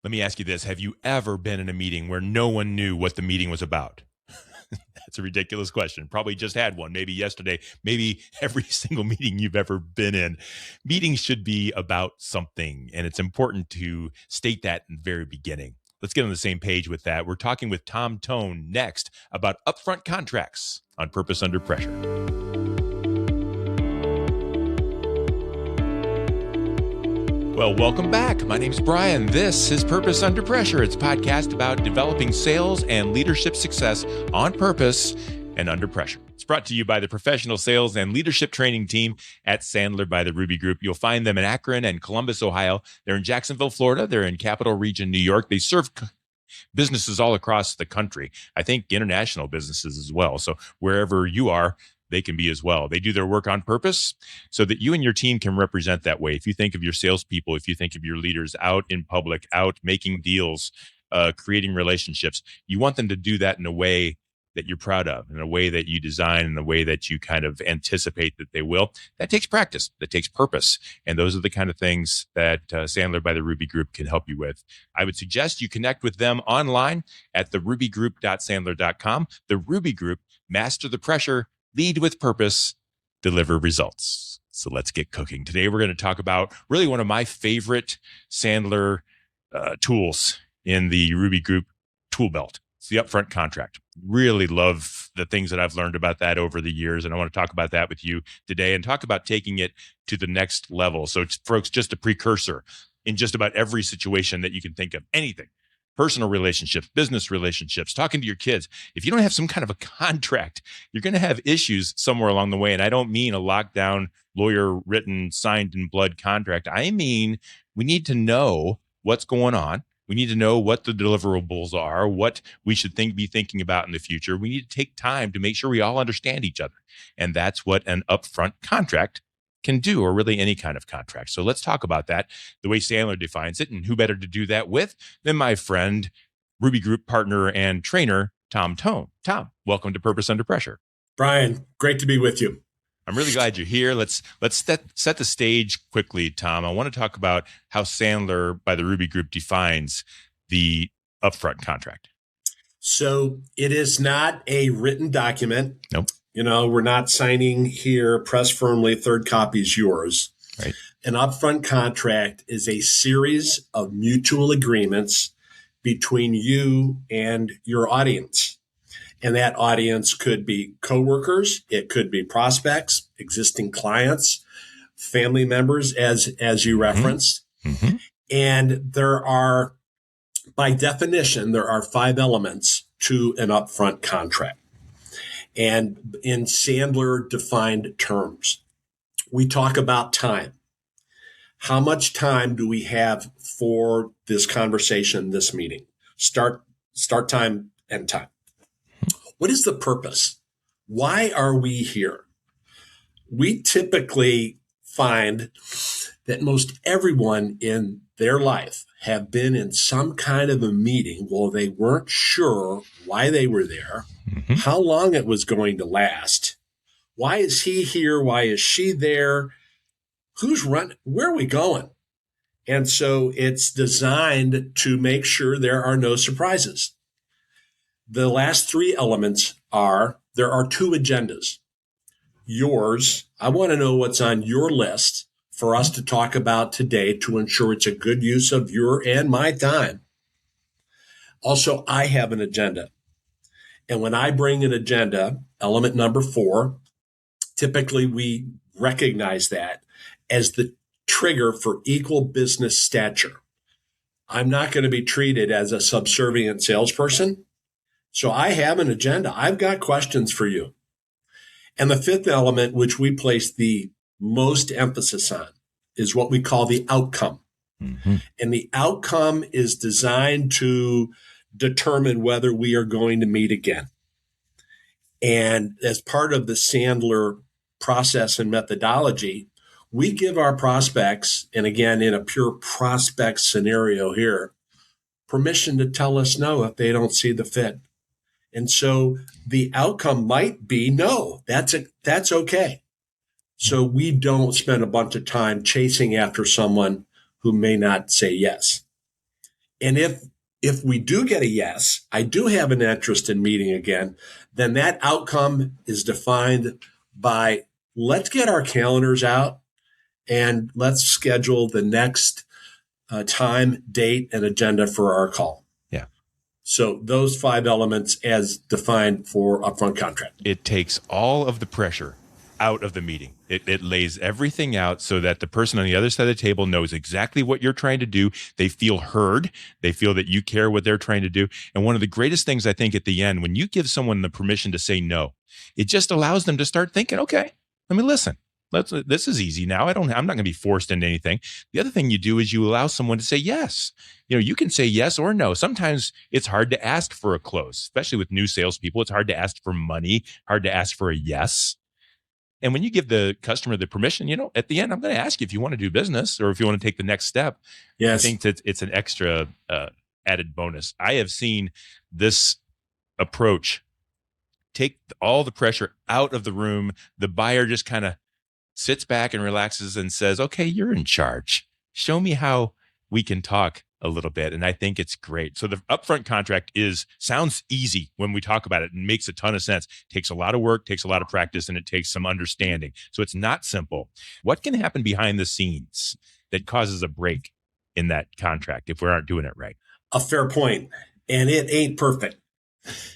Let me ask you this. Have you ever been in a meeting where no one knew what the meeting was about? That's a ridiculous question. Probably just had one, maybe yesterday, maybe every single meeting you've ever been in. Meetings should be about something, and it's important to state that in the very beginning. Let's get on the same page with that. We're talking with Thon next about upfront contracts on Purpose Under Pressure. Well, welcome back. My name's Brian. This is Purpose Under Pressure. It's a podcast about developing sales and leadership success on purpose and under pressure. It's brought to you by the professional sales and leadership training team at Sandler by the Ruby Group. You'll find them in Akron and Columbus, Ohio. They're in Jacksonville, Florida. They're in Capital Region, New York. They serve businesses all across the country. I think international businesses as well. So wherever you are, they can be as well. They do their work on purpose so that you and your team can represent that way. If you think of your salespeople, if you think of your leaders out in public, out making deals, creating relationships, you want them to do that in a way that you're proud of, in a way that you design, in a way that you kind of anticipate that they will. That takes practice. That takes purpose. And those are the kind of things that Sandler by the Ruby Group can help you with. I would suggest you connect with them online at therubygroup.sandler.com. The Ruby Group, master the pressure, lead with purpose, deliver results. So let's get cooking. Today, we're going to talk about really one of my favorite Sandler tools in the Ruby Group tool belt. It's the upfront contract. Really love the things that I've learned about that over the years. And I want to talk about that with you today and talk about taking it to the next level. So it's, folks, just a precursor in just about every situation that you can think of, anything. Personal relationships, business relationships, talking to your kids. If you don't have some kind of a contract, you're going to have issues somewhere along the way. And I don't mean a lockdown, lawyer written, signed in blood contract. I mean, we need to know what's going on. We need to know what the deliverables are, what we should be thinking about in the future. We need to take time to make sure we all understand each other. And that's what an upfront contract can do, or really any kind of contract. So let's talk about that, the way Sandler defines it, and who better to do that with than my friend, Ruby Group partner and trainer, Thon. Thon, welcome to Purpose Under Pressure. Brian, great to be with you. I'm really glad you're here. Let's set the stage quickly, Thon. I want to talk about how Sandler by the Ruby Group defines the upfront contract. So it is not a written document. Nope. You know, we're not signing here, press firmly, third copy is yours. Right. An upfront contract is a series of mutual agreements between you and your audience. And that audience could be coworkers, it could be prospects, existing clients, family members, as you referenced. Mm-hmm. And there are, by definition, there are 5 elements to an upfront contract. And in Sandler defined terms, we talk about time. How much time do we have for this conversation, this meeting? Start time, end time. What is the purpose? Why are we here? We typically find that most everyone in their life have been in some kind of a meeting where they weren't sure why they were there, how long it was going to last. Why is he here? Why is she there? Who's running? Where are we going? And so it's designed to make sure there are no surprises. The last 3 elements are, there are 2 agendas. Yours, I want to know what's on your list for us to talk about today to ensure it's a good use of your and my time. Also, I have an agenda. And when I bring an agenda, element number 4, typically we recognize that as the trigger for equal business stature. I'm not going to be treated as a subservient salesperson. So I have an agenda. I've got questions for you. And the 5th element, which we place the most emphasis on, is what we call the outcome. Mm-hmm. And the outcome is designed to determine whether we are going to meet again. And as part of the Sandler process and methodology, we give our prospects, and again, in a pure prospect scenario here, permission to tell us no if they don't see the fit. And so the outcome might be no, that's okay. So we don't spend a bunch of time chasing after someone who may not say yes. And if we do get a yes, I do have an interest in meeting again, then that outcome is defined by let's get our calendars out and let's schedule the next time, date, and agenda for our call. Yeah. So those 5 elements as defined for upfront contract. It takes all of the pressure out of the meeting. It lays everything out so that the person on the other side of the table knows exactly what you're trying to do. They feel heard. They feel that you care what they're trying to do. And one of the greatest things I think at the end, when you give someone the permission to say no, it just allows them to start thinking, okay, let me listen. This is easy now. I'm not going to be forced into anything. The other thing you do is you allow someone to say yes. You can say yes or no. Sometimes it's hard to ask for a close, especially with new salespeople. It's hard to ask for money, hard to ask for a yes. And when you give the customer the permission, at the end, I'm going to ask you if you want to do business or if you want to take the next step. Yes. I think that it's an extra added bonus. I have seen this approach take all the pressure out of the room. The buyer just kind of sits back and relaxes and says, okay, you're in charge. Show me how we can talk a little bit. And I think it's great. So the upfront contract sounds easy when we talk about it and makes a ton of sense. Takes a lot of work, takes a lot of practice, and it takes some understanding. So it's not simple. What can happen behind the scenes that causes a break in that contract if we aren't doing it right? A fair point. And it ain't perfect.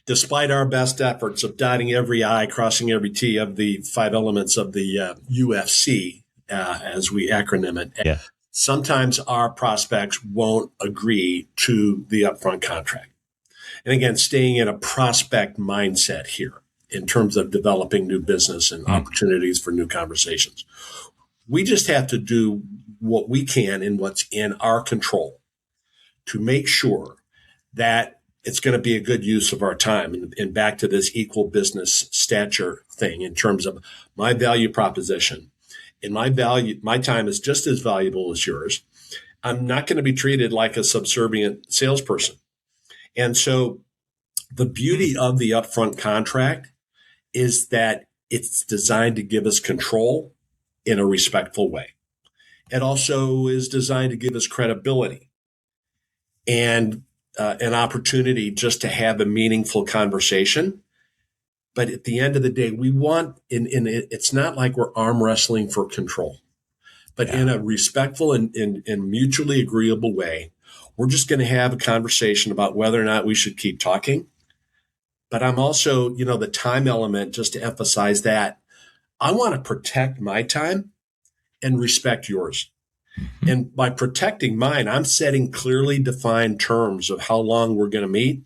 Despite our best efforts of dotting every I, crossing every T of the 5 elements of the UFC, as we acronym it, yeah. Sometimes our prospects won't agree to the upfront contract. And again, staying in a prospect mindset here in terms of developing new business and opportunities for new conversations. We just have to do what we can and what's in our control to make sure that it's going to be a good use of our time. And back to this equal business stature thing in terms of my value proposition. And my time is just as valuable as yours. I'm not going to be treated like a subservient salesperson. And so the beauty of the upfront contract is that it's designed to give us control in a respectful way. It also is designed to give us credibility and an opportunity just to have a meaningful conversation. But at the end of the day, we want, it's not like we're arm wrestling for control, but in a respectful and mutually agreeable way, we're just going to have a conversation about whether or not we should keep talking. But I'm also, the time element, just to emphasize that, I want to protect my time and respect yours. And by protecting mine, I'm setting clearly defined terms of how long we're going to meet.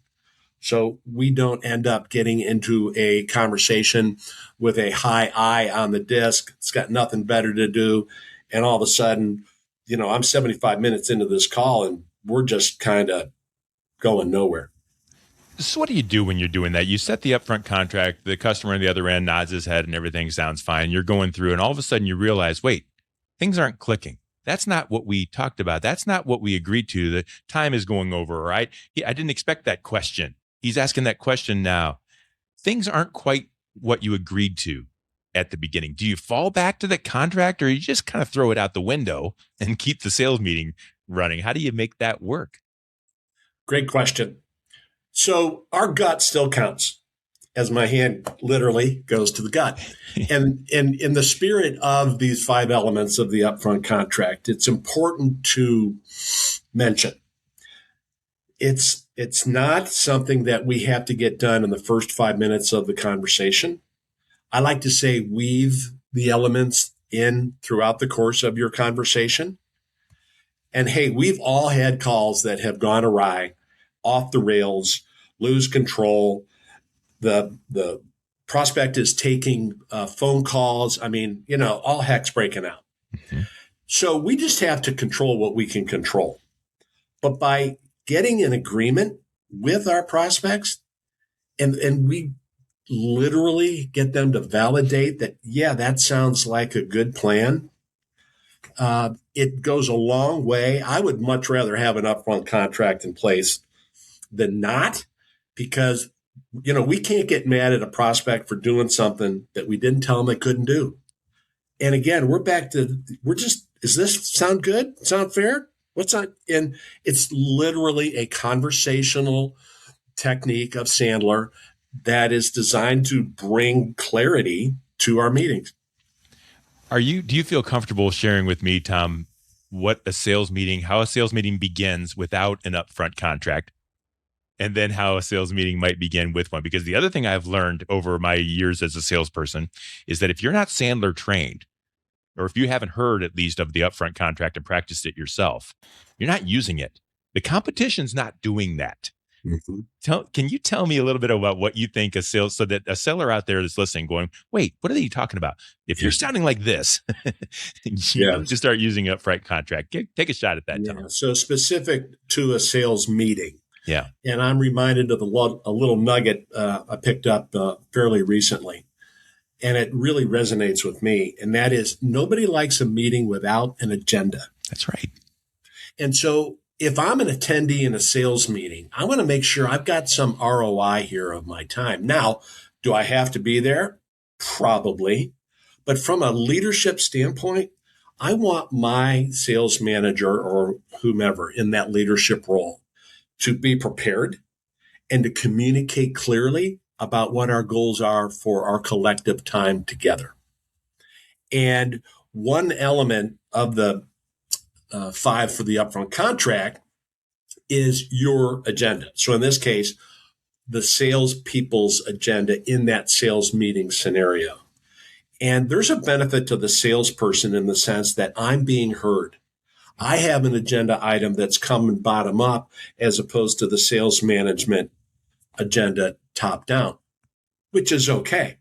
So we don't end up getting into a conversation with a high I on the disc. It's got nothing better to do. And all of a sudden, I'm 75 minutes into this call and we're just kind of going nowhere. So what do you do when you're doing that? You set the upfront contract, the customer on the other end nods his head and everything sounds fine. You're going through and all of a sudden you realize, wait, things aren't clicking. That's not what we talked about. That's not what we agreed to. The time is going over, right? I didn't expect that question. He's asking that question now. Things aren't quite what you agreed to at the beginning. Do you fall back to the contract or you just kind of throw it out the window and keep the sales meeting running? How do you make that work? Great question. So our gut still counts, as my hand literally goes to the gut. And in the spirit of these 5 elements of the upfront contract, it's important to mention it's not something that we have to get done in the first 5 minutes of the conversation. I like to say weave the elements in throughout the course of your conversation. And hey, we've all had calls that have gone awry, off the rails, lose control. The prospect is taking phone calls. I mean, all heck's breaking out. Mm-hmm. So we just have to control what we can control. But by getting an agreement with our prospects and we literally get them to validate that, yeah, that sounds like a good plan. It goes a long way. I would much rather have an upfront contract in place than not, because we can't get mad at a prospect for doing something that we didn't tell them they couldn't do. And again, does this sound good? Sound fair? What's on? And it's literally a conversational technique of Sandler that is designed to bring clarity to our meetings. Do you feel comfortable sharing with me, Tom, how a sales meeting begins without an upfront contract, and then how a sales meeting might begin with one? Because the other thing I've learned over my years as a salesperson is that if you're not Sandler trained, or if you haven't heard at least of the upfront contract and practiced it yourself, you're not using it. The competition's not doing that. Mm-hmm. Can you tell me a little bit about what you think so that a seller out there that's listening going, wait, what are they talking about? If you're sounding like this, you need to start using upfront contract. Take a shot at that, Tom. So specific to a sales meeting. Yeah. And I'm reminded of a little nugget I picked up fairly recently. And it really resonates with me. And that is, nobody likes a meeting without an agenda. That's right. And so if I'm an attendee in a sales meeting, I want to make sure I've got some ROI here of my time. Now, do I have to be there? Probably. But from a leadership standpoint, I want my sales manager or whomever in that leadership role to be prepared and to communicate clearly about what our goals are for our collective time together. And one element of the 5 for the upfront contract is your agenda. So in this case, the salespeople's agenda in that sales meeting scenario. And there's a benefit to the salesperson in the sense that I'm being heard. I have an agenda item that's coming bottom up as opposed to the sales management agenda top down, which is okay.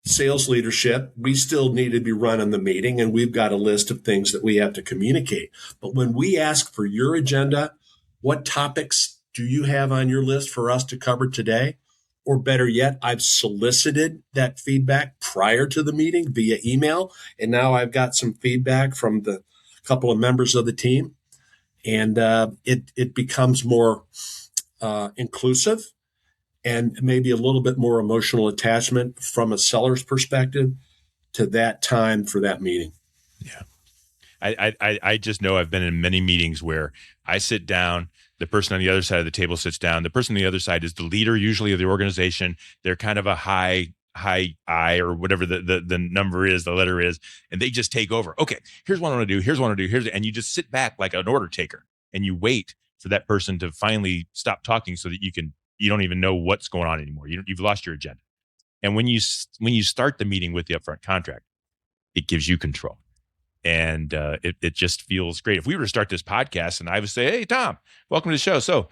Sales leadership, we still need to be running the meeting and we've got a list of things that we have to communicate. But when we ask for your agenda, what topics do you have on your list for us to cover today? Or better yet, I've solicited that feedback prior to the meeting via email. And now I've got some feedback from the couple of members of the team. And it becomes more inclusive and maybe a little bit more emotional attachment from a seller's perspective to that time for that meeting. Yeah. I just know I've been in many meetings where I sit down, the person on the other side of the table sits down. The person on the other side is the leader, usually of the organization. They're kind of a high I or whatever the number is, the letter is, and they just take over. Okay, here's what I want to do. Here's what I want to do. And you just sit back like an order taker and you wait for that person to finally stop talking so that you don't even know what's going on anymore. You've lost your agenda. And when you start the meeting with the upfront contract, it gives you control. And it just feels great. If we were to start this podcast and I would say, hey, Tom, welcome to the show. So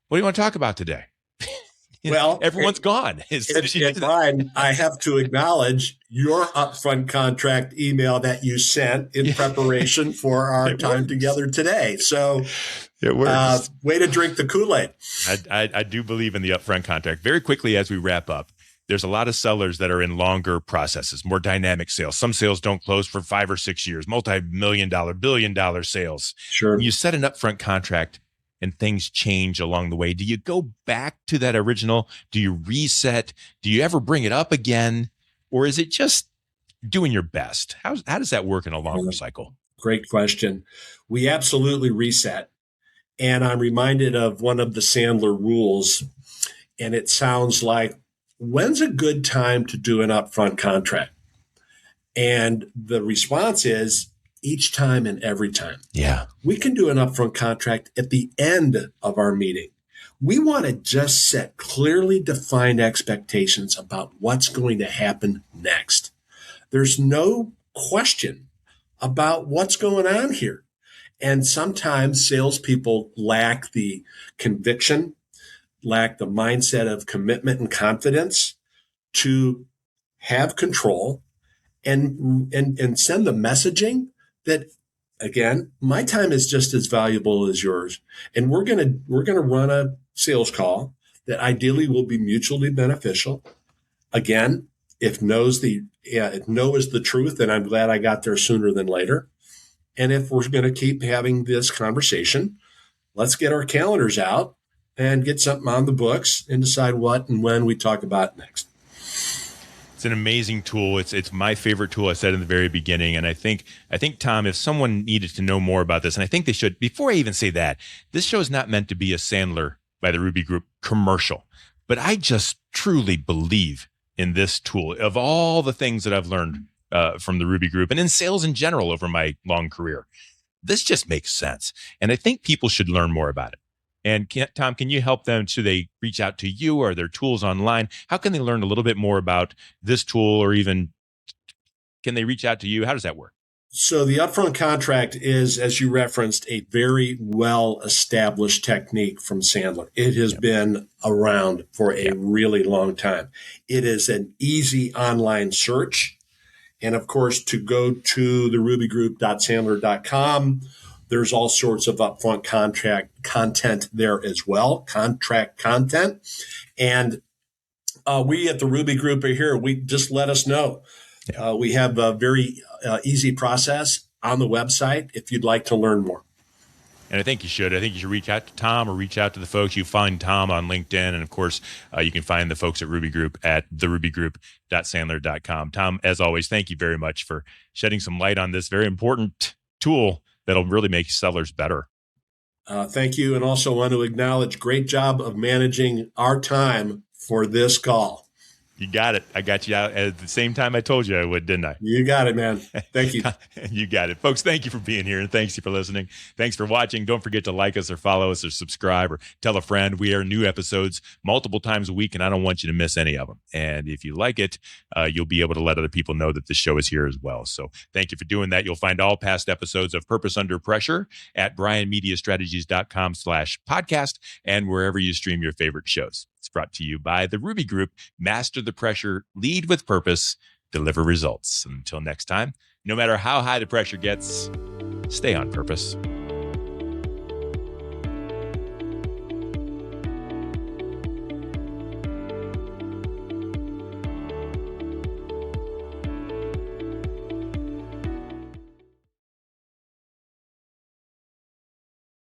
what do you want to talk about today? Well, everyone's gone. Brian, I have to acknowledge your upfront contract email that you sent in preparation for our time together today. So it works. Way to drink the Kool-Aid. I do believe in the upfront contract. Very quickly as we wrap up, there's a lot of sellers that are in longer processes, more dynamic sales. Some sales don't close for 5 or 6 years, multi-million-dollar, billion-dollar sales. Sure. When you set an upfront contract and things change along the way, do you go back to that original? Do you reset? Do you ever bring it up again? Or is it just doing your best? How does that work in a longer cycle? Great question. We absolutely reset. And I'm reminded of one of the Sandler rules, and it sounds like, when's a good time to do an upfront contract? And the response is each time and every time. Yeah. We can do an upfront contract at the end of our meeting. We want to just set clearly defined expectations about what's going to happen next. There's no question about what's going on here. And sometimes salespeople lack the conviction, lack the mindset of commitment and confidence to have control and send the messaging that, again, my time is just as valuable as yours. And we're going to run a sales call that ideally will be mutually beneficial. Again, if no is the truth, then I'm glad I got there sooner than later. And if we're going to keep having this conversation, let's get our calendars out and get something on the books and decide what and when we talk about next. It's an amazing tool. It's my favorite tool. I said in the very beginning, and I think Tom, if someone needed to know more about this, and I think they should. Before I even say that, this show is not meant to be a Sandler by the Ruby Group commercial, but I just truly believe in this tool. Of all the things that I've learned from the Ruby Group and in sales in general over my long career, this just makes sense, and I think people should learn more about it. And Tom, can you help them? Should they reach out to you, or their tools online? How can they learn a little bit more about this tool, or even can they reach out to you? How does that work? So the upfront contract is, as you referenced, a very well-established technique from Sandler. It has been around for a really long time. It is an easy online search. And of course, to go to the rubygroup.sandler.com, there's all sorts of upfront contract content there as well, contract content. And we at the Ruby Group are here. We just let us know. We have a very easy process on the website if you'd like to learn more. And I think you should. Reach out to Tom or reach out to the folks. You find Tom on LinkedIn. And of course, you can find the folks at Ruby Group at therubygroup.sandler.com. Tom, as always, thank you very much for shedding some light on this very important tool that'll really make sellers better. Thank you. And also want to acknowledge great job of managing our time for this call. You got it. I got you out at the same time I told you I would, didn't I? You got it, man. Thank you. You got it. Folks, thank you for being here, and thanks you for listening. Thanks for watching. Don't forget to like us or follow us or subscribe or tell a friend. We air new episodes multiple times a week, and I don't want you to miss any of them. And if you like it, you'll be able to let other people know that this show is here as well. So thank you for doing that. You'll find all past episodes of Purpose Under Pressure at brianmediastrategies.com/podcast and wherever you stream your favorite shows. It's brought to you by the Ruby Group. Master the pressure, lead with purpose, deliver results. Until next time, no matter how high the pressure gets, stay on purpose.